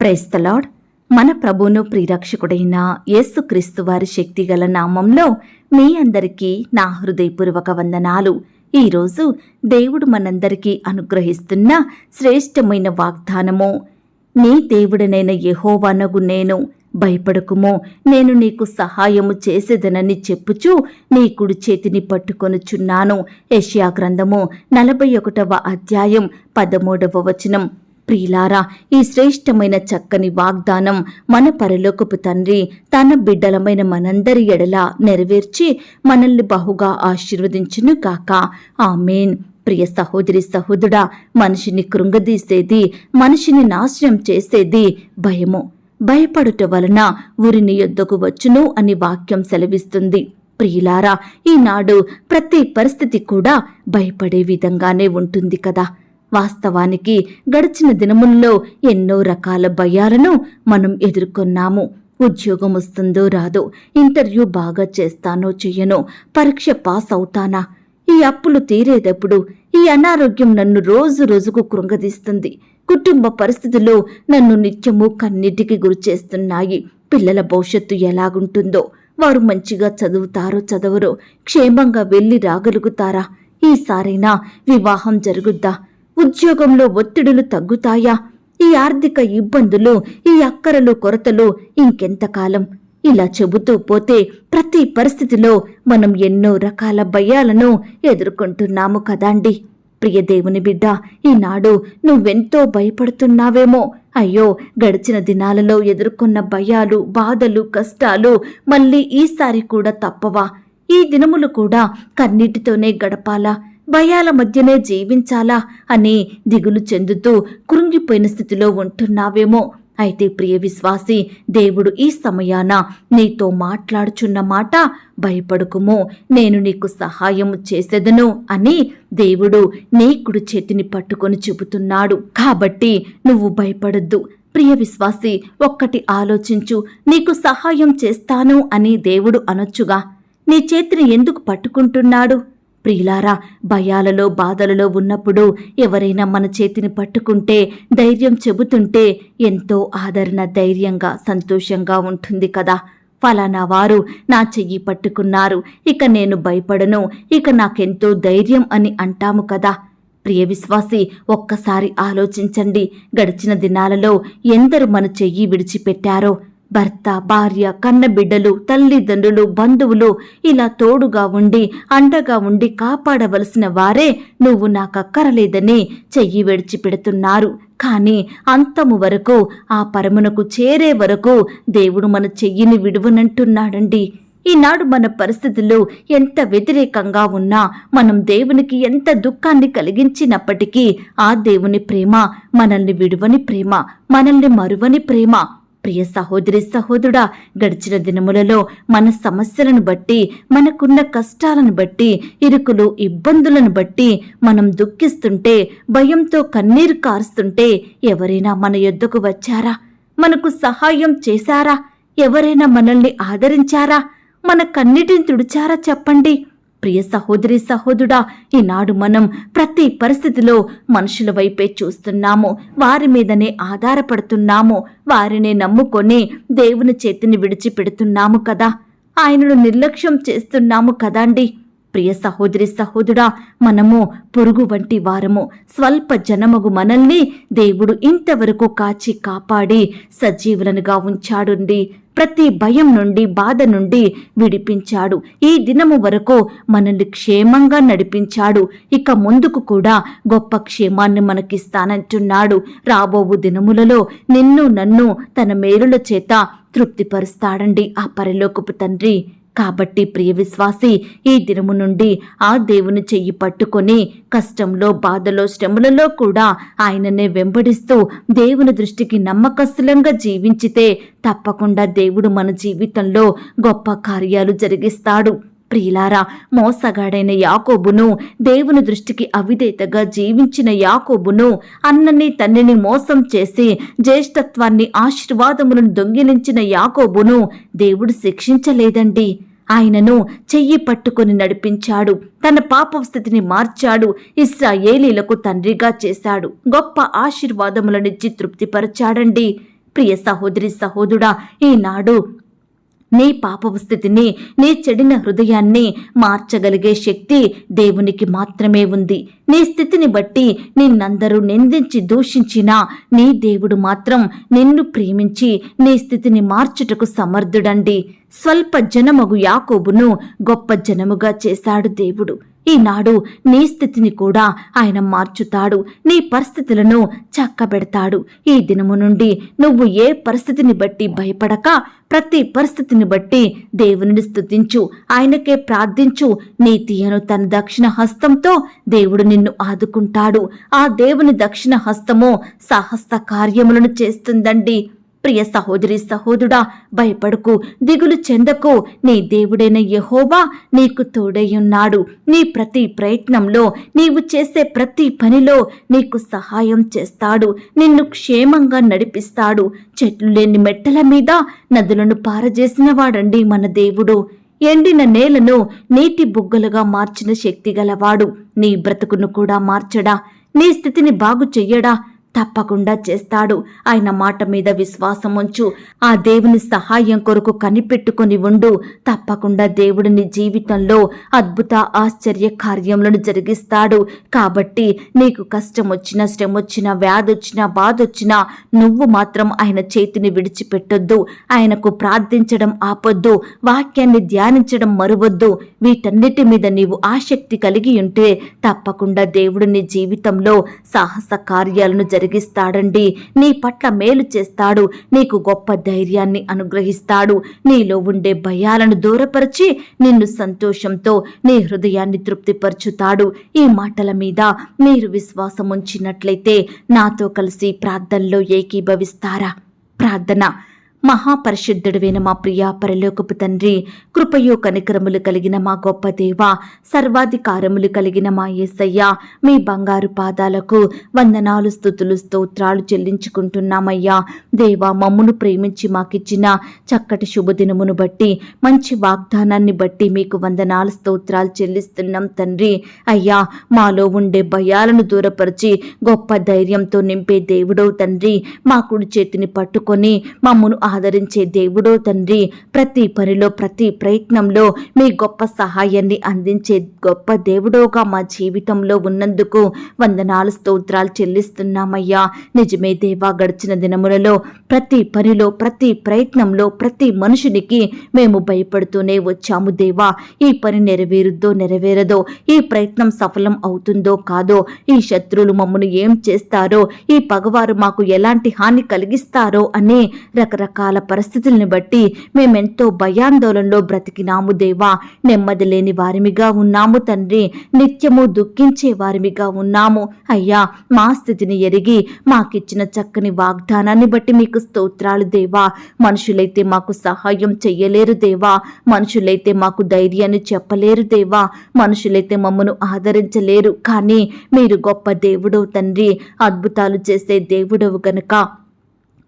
Praise the lord. మన ప్రభువును ప్రియరక్షకుడైన యేసుక్రీస్తు వారి శక్తిగల నామంలో మీ అందరికీ నా హృదయపూర్వక వందనాలు. ఈరోజు దేవుడు మనందరికీ అనుగ్రహిస్తున్న శ్రేష్టమైన వాగ్దానము, నీ దేవుడనైన యెహోవానగు నేను, భయపడకుము, నేను నీకు సహాయము చేసేదనని చెప్పుచూ నీ కుడి చేతిని పట్టుకొనుచున్నాను. యెషయా గ్రంథము 41వ అధ్యాయం 13వ వచనం. ప్రియులారా, ఈ శ్రేష్టమైన చక్కని వాగ్దానం మన పరలోకపు తండ్రి తన బిడ్డలమైన మనందరి ఎడల నెరవేర్చి మనల్ని బహుగా ఆశీర్వదించును గాక. ఆమేన్. ప్రియ సహోదరి సహోదరుడా, మనిషిని కృంగదీసేది, మనిషిని నాశనం చేసేది భయము. భయపడుట వలన ఊరిని యొద్దకు వచ్చును అని వాక్యం సెలవిస్తుంది. ప్రియులారా, ఈనాడు ప్రతి పరిస్థితి కూడా భయపడే విధంగానే ఉంటుంది కదా. వాస్తవానికి గడిచిన దినముల్లో ఎన్నో రకాల భయాలను మనం ఎదుర్కొన్నాము. ఉద్యోగం వస్తుందో రాదో, ఇంటర్వ్యూ బాగా చేస్తానో చెయ్యనో, పరీక్ష పాస్ అవుతానా, ఈ అప్పులు తీరేటప్పుడు, ఈ అనారోగ్యం నన్ను రోజు రోజుకు కృంగదీస్తుంది, కుటుంబ పరిస్థితులు నన్ను నిత్యము కన్నీటికి గురిచేస్తున్నాయి, పిల్లల భవిష్యత్తు ఎలాగుంటుందో, వారు మంచిగా చదువుతారో చదవరో, క్షేమంగా వెళ్ళి రాగలుగుతారా, ఈసారైనా వివాహం జరుగుద్దా, ఉద్యోగంలో ఒత్తిడులు తగ్గుతాయా, ఈ ఆర్థిక ఇబ్బందులు, ఈ అక్కరలు కొరతలు ఇంకెంతకాలం, ఇలా చెబుతూ పోతే ప్రతి పరిస్థితిలో మనం ఎన్నో రకాల భయాలను ఎదుర్కొంటున్నాము కదాండి. ప్రియ దేవుని బిడ్డ, ఈనాడు నువ్వెంతో భయపడుతున్నావేమో. అయ్యో, గడిచిన దినాలలో ఎదుర్కొన్న భయాలు, బాధలు, కష్టాలు మళ్ళీ ఈసారి కూడా తప్పవా? ఈ దినములు కూడా కన్నీటితోనే గడపాలా, భయాల మధ్యనే జీవించాలా అని దిగులు చెందుతూ కృంగిపోయిన స్థితిలో ఉంటున్నావేమో. అయితే ప్రియ విశ్వాసి, దేవుడు ఈ సమయాన నీతో మాట్లాడుచున్న మాట, భయపడకుము, నేను నీకు సహాయము చేసేదను అని దేవుడు నీ కుడి చేతిని పట్టుకొని చెబుతున్నాడు. కాబట్టి నువ్వు భయపడొద్దు. ప్రియ విశ్వాసి, ఒక్కటి ఆలోచించు, నీకు సహాయం చేస్తాను అని దేవుడు అనొచ్చుగా, నీ చేతిని ఎందుకు పట్టుకుంటున్నాడు? ప్రియులారా, భయాలలో బాధలలో ఉన్నప్పుడు ఎవరైనా మన చేతిని పట్టుకుంటే, ధైర్యం చెబుతుంటే ఎంతో ఆదరణ, ధైర్యంగా, సంతోషంగా ఉంటుంది కదా. ఫలానా వారు నా చెయ్యి పట్టుకున్నారు, ఇక నేను భయపడను, ఇక నాకెంతో ధైర్యం అని అంటాము కదా. ప్రియ విశ్వాసి, ఒక్కసారి ఆలోచించండి, గడిచిన దినాలలో ఎందరు మన చెయ్యి విడిచిపెట్టారో. భర్త, భార్య, కన్నబిడ్డలు, తల్లిదండ్రులు, బంధువులు ఇలా తోడుగా ఉండి, అండగా ఉండి కాపాడవలసిన వారే నువ్వు నాకక్కరలేదని చెయ్యి విడిచిపెడుతున్నారు. కానీ అంతము వరకు, ఆ పరమునకు చేరే వరకు దేవుడు మన చెయ్యిని విడువనంటున్నాడండి. ఈనాడు మన పరిస్థితులు ఎంత వ్యతిరేకంగా ఉన్నా, మనం దేవునికి ఎంత దుఃఖాన్ని కలిగించినప్పటికీ ఆ దేవుని ప్రేమ మనల్ని విడువని ప్రేమ, మనల్ని మరువని ప్రేమ. ప్రియ సహోదరి సహోదరుడా, గడిచిన దినములలో మన సమస్యలను బట్టి, మనకున్న కష్టాలను బట్టి, ఇరుకులు ఇబ్బందులను బట్టి మనం దుఃఖిస్తుంటే, భయంతో కన్నీరు కారుస్తుంటే ఎవరైనా మన యొద్దకు వచ్చారా? మనకు సహాయం చేశారా? ఎవరైనా మనల్ని ఆదరించారా? మన కన్నీటిని తుడిచారా? చెప్పండి. ప్రియ సహోదరి సహోదరుడా, ఈనాడు మనం ప్రతి పరిస్థితిలో మనుషుల వైపే చూస్తున్నాము, వారి మీదనే ఆధారపడుతున్నాము, వారినే నమ్ముకొని దేవుని చేతిని విడిచిపెడుతున్నాము కదా, ఆయనను నిర్లక్ష్యం చేస్తున్నాము కదాండి. ప్రియ సహోదరి సహోదరుడా, మనము పురుగు వంటి వారము. స్వల్ప జనమగు మనల్ని దేవుడు ఇంతవరకు కాచి కాపాడి సజీవులనుగా ఉంచాడుండి. ప్రతి భయం నుండి, బాధ నుండి విడిపించాడు. ఈ దినము వరకు మనల్ని క్షేమంగా నడిపించాడు. ఇక ముందుకు కూడా గొప్ప క్షేమాన్ని మనకిస్తానంటున్నాడు. రాబోవు దినములలో నిన్ను, నన్ను తన మేలుల చేత తృప్తిపరుస్తాడండి ఆ పరలోకపు తండ్రి. కాబట్టి ప్రియ విశ్వాసి, ఈ దినము నుండి ఆ దేవుని చెయ్యి పట్టుకొని కష్టంలో, బాధలో, శ్రమలలో కూడా ఆయననే వెంబడిస్తూ దేవుని దృష్టికి నమ్మకస్తులంగా జీవించితే తప్పకుండా దేవుడు మన జీవితంలో గొప్ప కార్యాలు జరిగిస్తాడు. ప్రియులారా, మోసగాడైన యాకోబును, దేవుని దృష్టికి అవిధేయతగా జీవించిన యాకోబును, అన్నని తండ్రిని మోసం చేసి జ్యేష్ఠత్వాన్ని, ఆశీర్వాదములను దొంగిలించిన యాకోబును దేవుడు శిక్షించలేదండి. ఆయనను చెయ్యి పట్టుకొని నడిపించాడు. తన పాప స్థితిని మార్చాడు. ఇశ్రాయేలీలకు తండ్రిగా చేశాడు. గొప్ప ఆశీర్వాదములనిచ్చి తృప్తిపరచాడండి. ప్రియ సహోదరి సహోదరుడా, ఈనాడు నీ పాపపు స్థితిని, నీ చెడిన హృదయాన్ని మార్చగలిగే శక్తి దేవునికి మాత్రమే ఉంది. నీ స్థితిని బట్టి నిన్నందరూ నిందించి దూషించినా నీ దేవుడు మాత్రం నిన్ను ప్రేమించి నీ స్థితిని మార్చుటకు సమర్థుడండి. స్వల్ప జనమగు యాకోబును గొప్ప జనముగా చేశాడు దేవుడు. ఈనాడు నీ స్థితిని కూడా ఆయన మార్చుతాడు. నీ పరిస్థితులను చక్కబెడతాడు. ఈ దినము నుండి నువ్వు ఏ పరిస్థితిని బట్టి భయపడక ప్రతి పరిస్థితిని బట్టి దేవుని స్తుతించు, ఆయనకే ప్రార్థించు. నీతి అను తన దక్షిణ హస్తంతో దేవుడు నిన్ను ఆదుకుంటాడు. ఆ దేవుని దక్షిణ హస్తము సాహస కార్యములను చేస్తుందండి. ప్రియ సహోదరి సహోదరుడా, భయపడకు, దిగులు చెందకు. నీ దేవుడైన యెహోవా నీకు తోడైయున్నాడు. నీ ప్రతి ప్రయత్నంలో, నీవు చేసే ప్రతి పనిలో నీకు సహాయం చేస్తాడు. నిన్ను క్షేమంగా నడిపిస్తాడు. చెట్లు లేని మెట్టల మీద నదులను పారజేసిన వాడండి మన దేవుడు. ఎండిన నేలను నీటి బుగ్గలుగా మార్చిన శక్తి గలవాడు. నీ బ్రతుకును కూడా మార్చడా? నీ స్థితిని బాగు చెయ్యడా? తప్పకుండా చేస్తాడు. ఆయన మాట మీద విశ్వాసం ఉంచు. ఆ దేవుని సహాయం కొరకు కనిపెట్టుకుని ఉండు. తప్పకుండా దేవుడు నీ జీవితంలో అద్భుత ఆశ్చర్య కార్యములను జరిగిస్తాడు. కాబట్టి నీకు కష్టం వచ్చినా, శ్రమ వచ్చినా, వ్యాధి వచ్చినా, బాధ వచ్చినా నువ్వు మాత్రం ఆయన చేతిని విడిచిపెట్టొద్దు. ఆయనకు ప్రార్థించడం ఆపొద్దు. వాక్యాన్ని ధ్యానించడం మరువద్దు. వీటన్నిటి మీద నీవు ఆసక్తి కలిగి ఉంటే తప్పకుండా దేవుడు నీ జీవితంలో సాహస కార్యాలను జరిగిస్తాడండి. నీ పట్ల మేలు చేస్తాడు. నీకు గొప్ప ధైర్యాన్ని అనుగ్రహిస్తాడు. నీలో ఉండే భయాలను దూరపరిచి నిన్ను సంతోషంతో నీ హృదయాన్ని తృప్తిపరచుతాడు. ఈ మాటల మీద మీరు విశ్వాసం ఉంచినట్లయితే నాతో కలిసి ప్రార్థనలో ఏకీభవిస్తారా? ప్రార్థన. మహాపరిశుద్ధుడైన మా ప్రియా పరలోకపు తండ్రి, కృపయో కనికరములు కలిగిన మా గొప్ప దేవ, సర్వాధికారములు కలిగిన మా యేసయ్య, మీ బంగారు పాదాలకు వందనాలు, స్తుతులు, స్తోత్రాలు చెల్లించుకుంటున్నామయ్యా. దేవా, మమ్మును ప్రేమించి మాకిచ్చిన చక్కటి శుభదినమును బట్టి, మంచి వాగ్దానాన్ని బట్టి మీకు వందనాలు, స్తోత్రాలు చెల్లిస్తున్నాం తండ్రి. అయ్యా, మాలో ఉండే భయాలను దూరపరిచి గొప్ప ధైర్యంతో నింపే దేవుడో తండ్రి, మా కుడి చేతిని పట్టుకొని మమ్మును ఆదరించే దేవుడో తండ్రి, ప్రతి పనిలో, ప్రతి ప్రయత్నంలో మీ గొప్ప సహాయాన్ని అందించే గొప్ప దేవుడోగా మా జీవితంలో ఉన్నందుకు వందనాలు, స్తోత్రాలు చెల్లిస్తున్నామయ్యా. నిజమే దేవా, గడిచిన దినములలో ప్రతి పనిలో, ప్రతి ప్రయత్నంలో, ప్రతి మనుషునికి మేము భయపడుతూనే వచ్చాము దేవా. ఈ పని నెరవేరుద్దో నెరవేరదో, ఈ ప్రయత్నం సఫలం అవుతుందో కాదో, ఈ శత్రువులు మమ్మను ఏం చేస్తారో, ఈ పగవారు మాకు ఎలాంటి హాని కలిగిస్తారో అని రకరకాల పరిస్థితుల్ని బట్టి మేమెంతో భయాందోళనలో బ్రతికినాము దేవా. నెమ్మది లేని వారిమిగా ఉన్నాము తండ్రి. నిత్యము దుఃఖించే వారిమిగా ఉన్నాము అయ్యా. మా స్థితిని ఎరిగి మాకిచ్చిన చక్కని వాగ్దానాన్ని బట్టి మీకు స్తోత్రాలు దేవా. మనుషులైతే మాకు సహాయం చెయ్యలేరు దేవా. మనుషులైతే మాకు ధైర్యాన్ని చెప్పలేరు దేవా. మనుషులైతే మమ్మను ఆదరించలేరు. కానీ మీరు గొప్ప దేవుడవు తండ్రి, అద్భుతాలు చేసే దేవుడవు గనుక,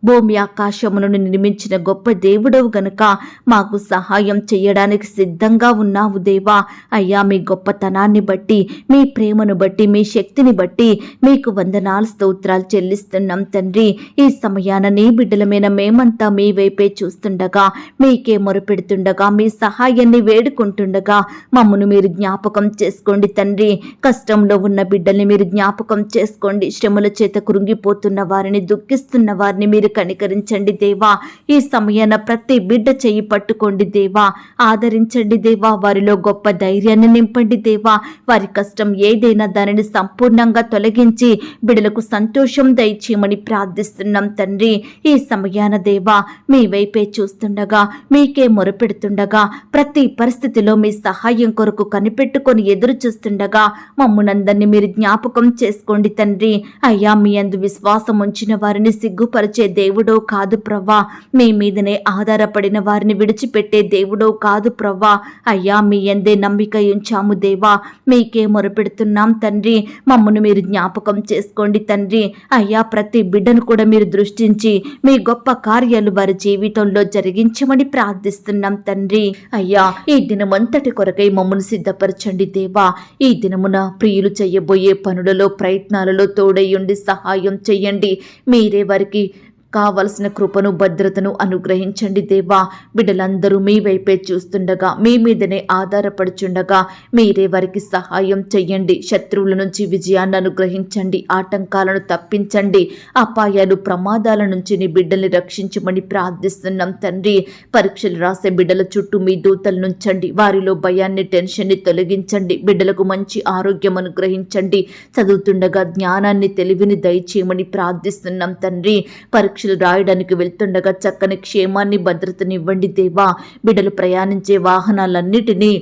భూమి ఆకాశములను నిర్మించిన గొప్ప దేవుడవు గనుక మాకు సహాయం చేయడానికి సిద్ధంగా ఉన్నావు దేవా. అయ్యా, మీ గొప్పతనాన్ని బట్టి, మీ ప్రేమను బట్టి, మీ శక్తిని బట్టి మీకు వందనాలు, స్తోత్రాలు చెల్లిస్తున్నాం తండ్రి. ఈ సమయాన నీ బిడ్డలమైన మేమంతా మీ వైపే చూస్తుండగా, మీకే మొరపెడుతుండగా, మీ సహాయాన్ని వేడుకుంటుండగా మమ్మను మీరు జ్ఞాపకం చేసుకోండి తండ్రి. కష్టంలో ఉన్న బిడ్డల్ని మీరు జ్ఞాపకం చేసుకోండి. శ్రమల చేత కృంగిపోతున్న వారిని, దుఃఖిస్తున్న వారిని మీరు కనికరించండి దేవా. ఈ సమయాన ప్రతి బిడ్డ చెయ్యి పట్టుకోండి దేవా. ఆదరించండి దేవా. వారిలో గొప్ప ధైర్యాన్ని నింపండి దేవా. వారి కష్టం ఏదైనా దానిని సంపూర్ణంగా తొలగించి బిడ్డలకు సంతోషం దయచేయమని ప్రార్థిస్తున్నాం తండ్రి. ఈ సమయాన దేవా, మీ వైపే చూస్తుండగా, మీకే మొరపెడుతుండగా, ప్రతి పరిస్థితిలో మీ సహాయం కొరకు కనిపెట్టుకొని ఎదురు చూస్తుండగా మమ్మునందరినీ మీరు జ్ఞాపకం చేసుకోండి తండ్రి. అయ్యా, మీ యందు విశ్వాసం ఉంచిన వారిని సిగ్గుపరిచే దేవుడో కాదు ప్రవ్వా. మీ మీదనే ఆధారపడిన వారిని విడిచిపెట్టే దేవుడో కాదు ప్రవ్వా. అయ్యా, మీ యందే నమ్మిక ఉంచాము దేవా. మీకే మొరపెడుతున్నాం తండ్రి. మమ్మను మీరు జ్ఞాపకం చేసుకోండి తండ్రి. అయ్యా, ప్రతి బిడ్డను కూడా మీరు దృష్టించి మీ గొప్ప కార్యాలు వారి జీవితంలో జరిగించమని ప్రార్థిస్తున్నాం తండ్రి. అయ్యా, ఈ దినమంతటి కొరకై మమ్మను సిద్ధపరచండి దేవా. ఈ దినమున ప్రియులు చేయబోయే పనులలో, ప్రయత్నాలలో తోడయ్యుండి సహాయం చెయ్యండి. మీరే వారికి కావలసిన కృపను భద్రతను అనుగ్రహించండి దేవా. బిడ్డలందరూ మీ వైపే చూస్తుండగా, మీ మీదనే ఆధారపడుచుండగా మీరే వారికి సహాయం చెయ్యండి. శత్రువుల నుంచి విజయాన్ని అనుగ్రహించండి. ఆటంకాలను తప్పించండి. అపాయాలు ప్రమాదాల నుంచి నీ బిడ్డల్ని రక్షించమని ప్రార్థిస్తున్నాం తండ్రి. పరీక్షలు రాసే బిడ్డల చుట్టూ మీ దూతలు నుంచండి. వారిలో భయాన్ని, టెన్షన్ని తొలగించండి. బిడ్డలకు మంచి ఆరోగ్యం అనుగ్రహించండి. చదువుతుండగా జ్ఞానాన్ని, తెలివిని దయచేయమని ప్రార్థిస్తున్నాం తండ్రి. పరీక్షలు రాయడానికి వెళ్తుండగా చక్కని క్షేమాన్ని, భద్రతనివ్వండి దేవా. బిడ్డలు ప్రయాణించే వాహనాలన్నిటినీ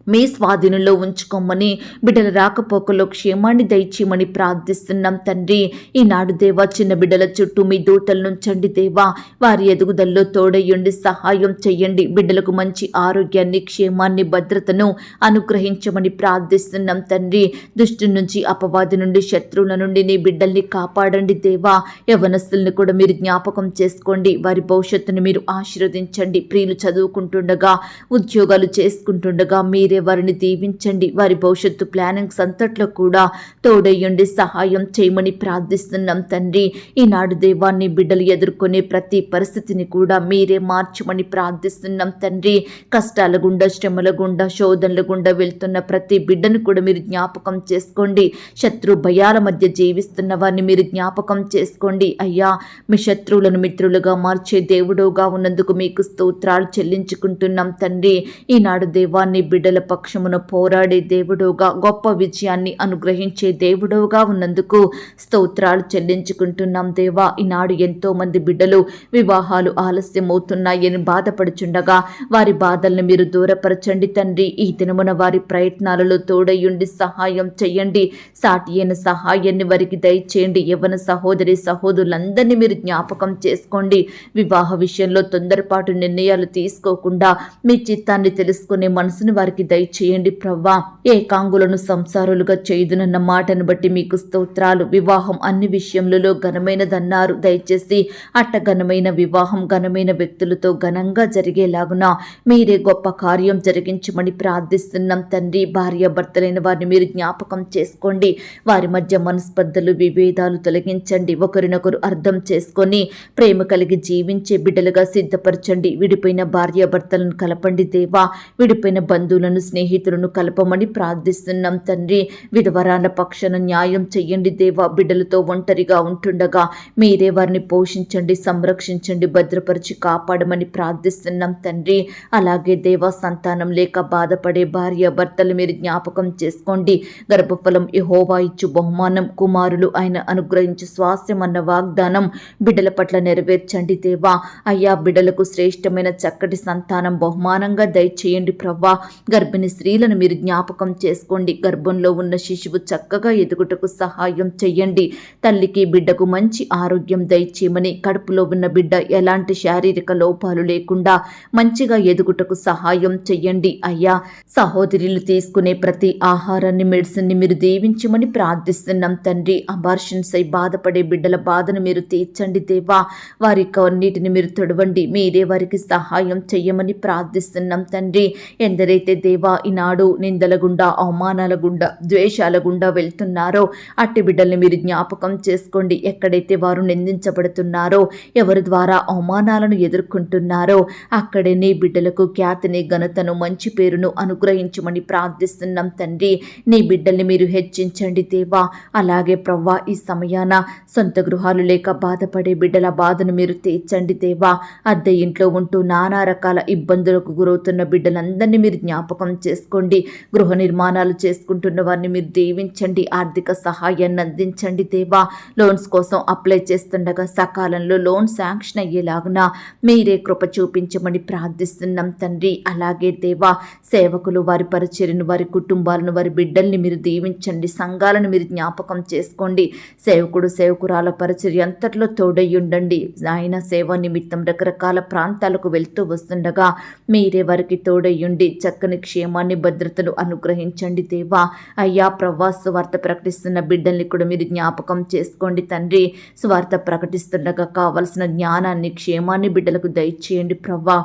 మీ స్వాధీనంలో ఉంచుకోమని, బిడ్డల రాకపోకలో క్షేమాన్ని దయచేయమని ప్రార్థిస్తున్నాం తండ్రి. ఈనాడు దేవా, చిన్న బిడ్డల చుట్టూ మీ దూతల నుంచండి దేవా. వారి ఎదుగుదలలో తోడయ్యుండి సహాయం చెయ్యండి. బిడ్డలకు మంచి ఆరోగ్యాన్ని, క్షేమాన్ని, భద్రతను అనుగ్రహించమని ప్రార్థిస్తున్నాం తండ్రి. దుష్టు నుంచి, అపవాది నుండి, శత్రువుల నుండి నీ బిడ్డల్ని కాపాడండి దేవా. యవనస్తుల్ని కూడా మీరు జ్ఞాపకం చేసుకోండి. వారి భవిష్యత్తును మీరు ఆశీర్వదించండి. ప్రియులు చదువుకుంటుండగా, ఉద్యోగాలు చేసుకుంటుండగా మీరే వారిని దీవించండి. వారి భవిష్యత్తు ప్లానింగ్స్ అంతట్లో కూడా తోడయ్యండి, సహాయం చేయమని ప్రార్థిస్తున్నాం తండ్రి. ఈనాడు దేవాన్ని బిడ్డలు ఎదుర్కొనే ప్రతి పరిస్థితిని కూడా మీరే మార్చమని ప్రార్థిస్తున్నాం తండ్రి. కష్టాల గుండా, శ్రమల గుండా, శోధనల గుండా వెళ్తున్న ప్రతి బిడ్డను కూడా మీరు జ్ఞాపకం చేసుకోండి. శత్రు భయాల మధ్య జీవిస్తున్న వారిని మీరు జ్ఞాపకం చేసుకోండి. అయ్యా, మీ శత్రువులను మిత్రులుగా మార్చే దేవుడుగా ఉన్నందుకు మీకు స్తోత్రాలు చెల్లించుకుంటున్నాం తండ్రి. ఈనాడు దేవాన్ని బిడ్డల పక్షమున పోరాడే దేవుడుగా, గొప్ప విజయాన్ని అనుగ్రహించే దేవుడుగా ఉన్నందుకు స్తోత్రాలు చెల్లించుకుంటున్నాం దేవా. ఈనాడు ఎంతో మంది బిడ్డలు వివాహాలు ఆలస్యమవుతున్నాయని బాధపడుచుండగా వారి బాధలను మీరు దూరపరచండి తండ్రి. ఈ దినమున వారి ప్రయత్నాలలో తోడయుండి సహాయం చెయ్యండి. సాటి అయిన సహాయాన్ని వారికి దయచేయండి. యవ్వన సహోదరి సహోదరులందరినీ మీరు జ్ఞాపకం చేసుకోండి. వివాహ విషయంలో తొందరపాటు నిర్ణయాలు తీసుకోకుండా మీ చిత్తాన్ని తెలుసుకునే మనసును వారికి దయచేయండి ప్రవ్వా. ఏకాంగులను సంసారులుగా చేయుదునన్న మాటను బట్టి మీకు స్తోత్రాలు. వివాహం అన్ని విషయములలో ఘనమైనదన్నారు. దయచేసి అట్ట ఘనమైన వివాహం ఘనమైన వ్యక్తులతో ఘనంగా జరిగేలాగున మీరే గొప్ప కార్యం జరిగించమని ప్రార్థిస్తున్నాం తండ్రి. భార్యాభర్తలైన వారిని మీరు జ్ఞాపకం చేసుకోండి. వారి మధ్య మనస్పర్ధలు, విభేదాలు తొలగించండి. ఒకరినొకరు అర్థం చేసుకొని ప్రేమ కలిగి జీవించే బిడ్డలుగా సిద్ధపరచండి. విడిపోయిన భార్యాభర్తలను కలపండి దేవా. విడిపోయిన బంధువులను, స్నేహితులను కలపమని ప్రార్థిస్తున్నాం తండ్రి. విధవరాల పక్షాన న్యాయం చెయ్యండి దేవా. బిడ్డలతో ఒంటరిగా ఉంటుండగా మీరే వారిని పోషించండి, సంరక్షించండి, భద్రపరిచి కాపాడమని ప్రార్థిస్తున్నాం తండ్రి. అలాగే దేవా, సంతానం లేక బాధపడే భార్య భర్తలు మీరు జ్ఞాపకం చేసుకోండి. గర్భఫలం యెహోవా ఇచ్చు బహుమానం, కుమారులు ఆయన అనుగ్రహించు స్వాస్థ్యం అన్న వాగ్దానం బిడ్డల పట్ల నెరవేర్చండి దేవా. అయ్యా, బిడ్డలకు శ్రేష్టమైన చక్కటి సంతానం బహుమానంగా దయచేయండి ప్రవ్వా. గర్భిణీ స్త్రీలను మీరు జ్ఞాపకం చేసుకోండి. గర్భంలో ఉన్న శిశువు చక్కగా ఎదుగుటకు సహాయం చెయ్యండి. తల్లికి బిడ్డకు మంచి ఆరోగ్యం దయచేయమని, కడుపులో ఉన్న బిడ్డ ఎలాంటి శారీరక లోపాలు లేకుండా మంచిగా ఎదుగుటకు సహాయం చెయ్యండి. అయ్యా, సహోదరులు తీసుకునే ప్రతి ఆహారాన్ని, మెడిసిన్ని మీరు దీవించమని ప్రార్థిస్తున్నాం తండ్రి. అబార్షన్స్ అయి బాధపడే బిడ్డల బాధను మీరు తీర్చండి దేవా. వారి కన్నీటిని మీరు తొడవండి. మీరే వారికి సహాయం చెయ్యమని ప్రార్థిస్తున్నాం తండ్రి. ఎందరైతే దేవా ఈనాడు నిందల గుండా, అవమానాల గుండా, ద్వేషాల గుండా వెళ్తున్నారో అట్టి బిడ్డల్ని మీరు జ్ఞాపకం చేసుకోండి. ఎక్కడైతే వారు నిందించబడుతున్నారో, ఎవరి ద్వారా అవమానాలను ఎదుర్కొంటున్నారో అక్కడే నీ బిడ్డలకు ఖ్యాతిని, ఘనతను, మంచి పేరును అనుగ్రహించమని ప్రార్థిస్తున్నాం తండ్రి. నీ బిడ్డల్ని మీరు హెచ్చించండి దేవా. అలాగే ప్రవ్వా, ఈ సమయాన సొంత గృహాలు లేక బాధపడే బిడ్డల బాధను మీరు తీర్చండి దేవా. అద్దె ఇంట్లో ఉంటూ నానా రకాల ఇబ్బందులకు గురవుతున్న బిడ్డలందరినీ మీరు జ్ఞాపకం చేసుకోండి. గృహ నిర్మాణాలు చేసుకుంటున్న వారిని మీరు దీవించండి. ఆర్థిక సహాయాన్ని అందించండి దేవా. లోన్స్ కోసం అప్లై చేస్తుండగా సకాలంలో లోన్ శాంక్షన్ అయ్యేలాగున మీరే కృప చూపించమని ప్రార్థిస్తున్నాం తండ్రి. అలాగే దేవా, సేవకులు వారి పరిచర్యను, వారి కుటుంబాలను, వారి బిడ్డల్ని మీరు దీవించండి. సంఘాలను మీరు జ్ఞాపకం చేసుకోండి. సేవకుడు, సేవకురాల పరిచర్య అంతట్లో తోడయ్యుండండి. ఆయన సేవ నిమిత్తం రకరకాల ప్రాంతాలకు వెళ్తూ వస్తుండగా మీరే వారికి తోడయ్యుండి చక్కని క్షేమాన్ని, భద్రతను అనుగ్రహించండి దేవా. అయ్యా, ప్రవాస వార్త ప్రకటిస్తున్న బిడ్డల్ని కూడా మీరు జ్ఞాపకం చేసుకోండి తండ్రి. స్వార్థ ప్రకటిస్తుండగా కావలసిన జ్ఞానాన్ని, క్షేమాన్ని బిడ్డలకు దయచేయండి ప్రవ్వా.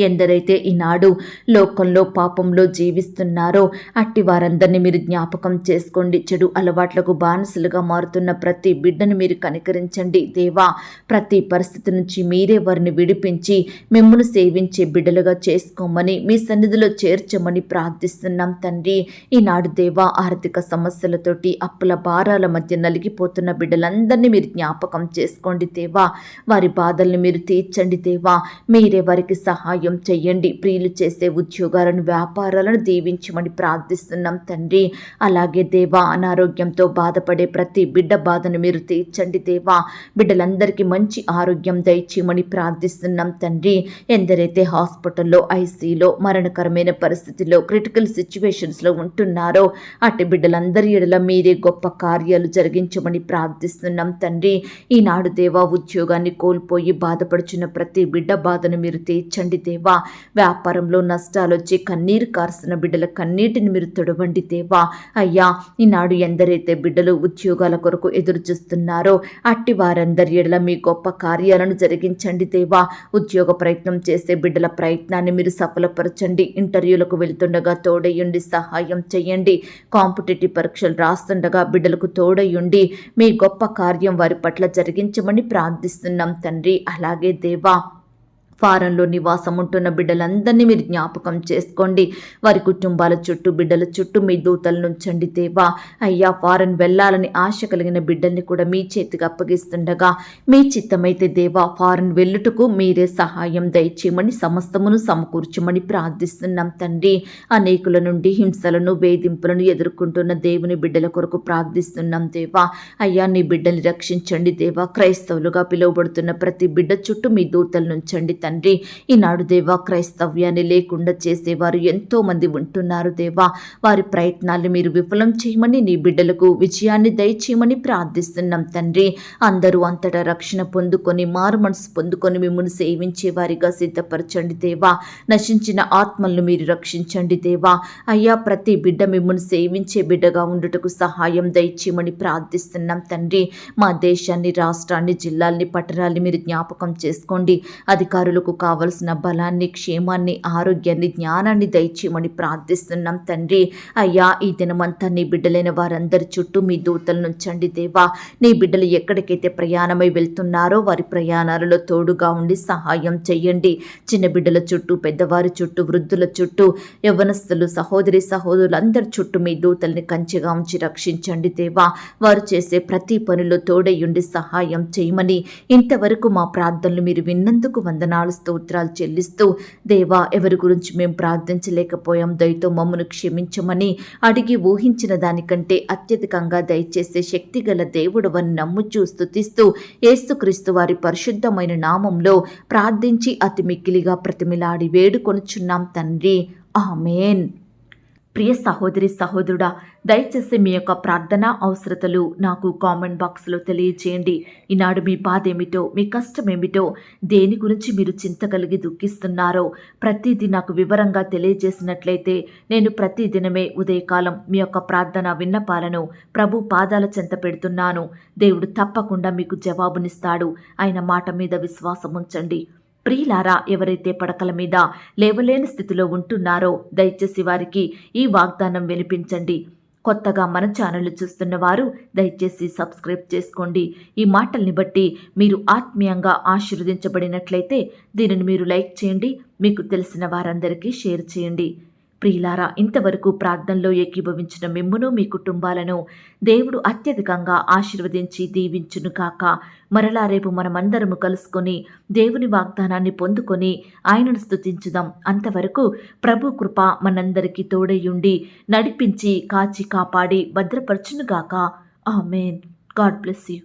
ఎందరైతే ఈనాడు లోకంలో పాపంలో జీవిస్తున్నారో అట్టి వారందరినీ మీరు జ్ఞాపకం చేసుకోండి. చెడు అలవాట్లకు బానిసలుగా మారుతున్న ప్రతి బిడ్డను మీరు కనికరించండి దేవా. ప్రతి పరిస్థితి నుంచి మీరే వారిని విడిపించి మిమ్మును సేవించే బిడ్డలుగా చేసుకోమని మీ సన్నిధిలో చేర్చమని ప్రార్థిస్తున్నాం తండ్రి. ఈనాడు దేవా, ఆర్థిక సమస్యలతోటి అప్పుల భారాల మధ్య నలిగిపోతున్న బిడ్డలందరినీ మీరు జ్ఞాపకం చేసుకోండి దేవా. వారి బాధల్ని మీరు తీర్చండి దేవా. మీరే వారికి సహాయం చెయ్యండి. ప్రియులు చేసే ఉద్యోగాలను, వ్యాపారాలను దీవించమని ప్రార్థిస్తున్నాం తండ్రి. అలాగే దేవా, అనారోగ్యంతో బాధపడే ప్రతి బిడ్డ బాధను మీరు తీర్చండి దేవా. బిడ్డలందరికీ మంచి ఆరోగ్యం దయచేయమని ప్రార్థిస్తున్నాం తండ్రి. ఎందరైతే హాస్పిటల్లో, ఐసీలో, మరణకరమైన పరిస్థితుల్లో, క్రిటికల్ సిచ్యువేషన్స్లో ఉంటున్నారో అట్టి బిడ్డలందరి ఎడల మీరే గొప్ప కార్యాలు జరిగించమని ప్రార్థిస్తున్నాం తండ్రి. ఈనాడు దేవా, ఉద్యోగాన్ని కోల్పోయి బాధపడుచున్న ప్రతి బిడ్డ బాధను మీరు తీర్చండి దేవా. వ్యాపారంలో నష్టాలు వచ్చి కన్నీరు కార్చిన బిడ్డల కన్నీటిని మీరు తొడవండి దేవా. అయ్యా, ఈనాడు ఎందరైతే బిడ్డలు ఉద్యోగాల కొరకు ఎదురు చూస్తున్నారో అట్టి వారందరి ఎడల మీ గొప్ప కార్యాలను జరిగించండి దేవా. ఉద్యోగ ప్రయత్నం చేసే బిడ్డల ప్రయత్నాన్ని మీరు సఫలపరచండి. ఇంటర్వ్యూలకు వెళ్తుండగా తోడయ్యుండి సహాయం చేయండి. కాంపిటేటివ్ పరీక్షలు రాస్తుండగా బిడ్డలకు తోడయ్యుండి మీ గొప్ప కార్యం వారి పట్ల జరిగించమని ప్రార్థిస్తున్నాం తండ్రి. అలాగే దేవా, ఫారెన్లో నివాసం ఉంటున్న బిడ్డలందరినీ మీరు జ్ఞాపకం చేసుకోండి. వారి కుటుంబాల చుట్టూ, బిడ్డల చుట్టూ మీ దూతలు నుంచండి దేవా. అయ్యా, ఫారెన్ వెళ్ళాలని ఆశ కలిగిన బిడ్డల్ని కూడా మీ చేతికి అప్పగిస్తుండగా మీ చిత్తమైతే దేవా, ఫారెన్ వెళ్ళుటకు మీరే సహాయం దయచేయమని సమస్తమును సమకూర్చమని ప్రార్థిస్తున్నాం తండ్రి. అనేకుల నుండి హింసలను, వేధింపులను ఎదుర్కొంటున్న దేవుని బిడ్డల కొరకు ప్రార్థిస్తున్నాం దేవా. అయ్యా, నీ బిడ్డల్ని రక్షించండి దేవా. క్రైస్తవులుగా పిలువబడుతున్న ప్రతి బిడ్డ చుట్టూ మీ దూతలు నుంచండి తండ్రి. ఈనాడు దేవా, క్రైస్తవ్యాన్ని లేకుండా చేసేవారు ఎంతో మంది ఉంటున్నారు దేవా. వారి ప్రయత్నాలు మీరు విఫలం చేయమని, నీ బిడ్డలకు విజయాన్ని దయచేయమని ప్రార్థిస్తున్నాం తండ్రి. అందరూ అంతటా రక్షణ పొందుకొని, మారు మనసు పొందుకొని మిమ్మల్ని సేవించే వారిగా సిద్ధపరచండి దేవా. నశించిన ఆత్మలను మీరు రక్షించండి దేవా. అయ్యా, ప్రతి బిడ్డ మిమ్మల్ని సేవించే బిడ్డగా ఉండుటకు సహాయం దయచేయమని ప్రార్థిస్తున్నాం తండ్రి. మా దేశాన్ని, రాష్ట్రాన్ని, జిల్లాల్ని, పట్టణాల్ని మీరు జ్ఞాపకం చేసుకోండి. అధికారులకు కావలసిన బలాన్ని, క్షేమాన్ని, ఆరోగ్యాన్ని, జ్ఞానాన్ని దయచేయమని ప్రార్థిస్తున్నాం తండ్రి. అయ్యా, ఈ దినమంతా నీ బిడ్డలైన వారందరి చుట్టూ మీ దూతలు నుంచండి దేవా. నీ బిడ్డలు ఎక్కడికైతే ప్రయాణమై వెళ్తున్నారో వారి ప్రయాణాలలో తోడుగా ఉండి సహాయం చెయ్యండి. చిన్న బిడ్డల చుట్టూ, పెద్దవారి చుట్టూ, వృద్ధుల చుట్టూ, యవ్వనస్తులు, సహోదరి సహోదరులందరి చుట్టూ మీ దూతల్ని కంచెగా ఉంచి రక్షించండి దేవా. వారు చేసే ప్రతి పనిలో తోడయ్యుండి సహాయం చేయమని, ఇంతవరకు మా ప్రార్థనలు మీరు విన్నందుకు వందనాలు, స్తోత్రాలు చెల్లిస్తూ దేవా, ఎవరి గురించి మేము ప్రార్థించలేకపోయాం, దయతో మమ్మను క్షమించమని అడిగి ఊహించిన దానికంటే అత్యధికంగా దయచేసే శక్తిగల దేవుడవని నమ్ముచూ స్తుతిస్తూ యేసుక్రీస్తు వారి పరిశుద్ధమైన నామంలో ప్రార్థించి అతి మిక్కిలిగా ప్రతిమిలాడి వేడుకొనుచున్నాం తండ్రి. ఆమేన్. ప్రియ సహోదరి సహోదరుడా, దయచేసి మీ యొక్క ప్రార్థన అవసరతలు నాకు కామెంట్ బాక్స్లో తెలియచేయండి. ఈనాడు మీ బాధ ఏమిటో, మీ కష్టం ఏమిటో, దేని గురించి మీరు చింత కలిగి దుఃఖిస్తున్నారో ప్రతిదీ నాకు వివరంగా తెలియజేసినట్లయితే నేను ప్రతిదినమే ఉదయకాలం మీ యొక్క ప్రార్థన విన్నపాలను ప్రభు పాదాల చెంత పెడుతున్నాను. దేవుడు తప్పకుండా మీకు జవాబునిస్తాడు. ఆయన మాట మీద విశ్వాసం ఉంచండి. ప్రియులారా, ఎవరైతే పడకల మీద లేవలేని స్థితిలో ఉంటున్నారో దయచేసి వారికి ఈ వాగ్దానం వినిపించండి. కొత్తగా మన ఛానల్ చూస్తున్న వారు దయచేసి సబ్స్క్రైబ్ చేసుకోండి. ఈ మాటల్ని బట్టి మీరు ఆత్మీయంగా ఆశీర్వదించబడినట్లయితే దీనిని మీరు లైక్ చేయండి, మీకు తెలిసిన వారందరికీ షేర్ చేయండి. ప్రియులారా, ఇంతవరకు ప్రార్థనలో ఏకీభవించిన మిమ్మును, మీ కుటుంబాలను దేవుడు అత్యధికంగా ఆశీర్వదించి దీవించును కాక. మరలా రేపు మనమందరము కలుసుకొని దేవుని వాగ్దానాన్ని పొందుకొని ఆయనను స్తుతించుదాం. అంతవరకు ప్రభు కృప మనందరికీ తోడయ్యుండి నడిపించి కాచి కాపాడి భద్రపరచునుగాక. ఆమేన్. God bless you.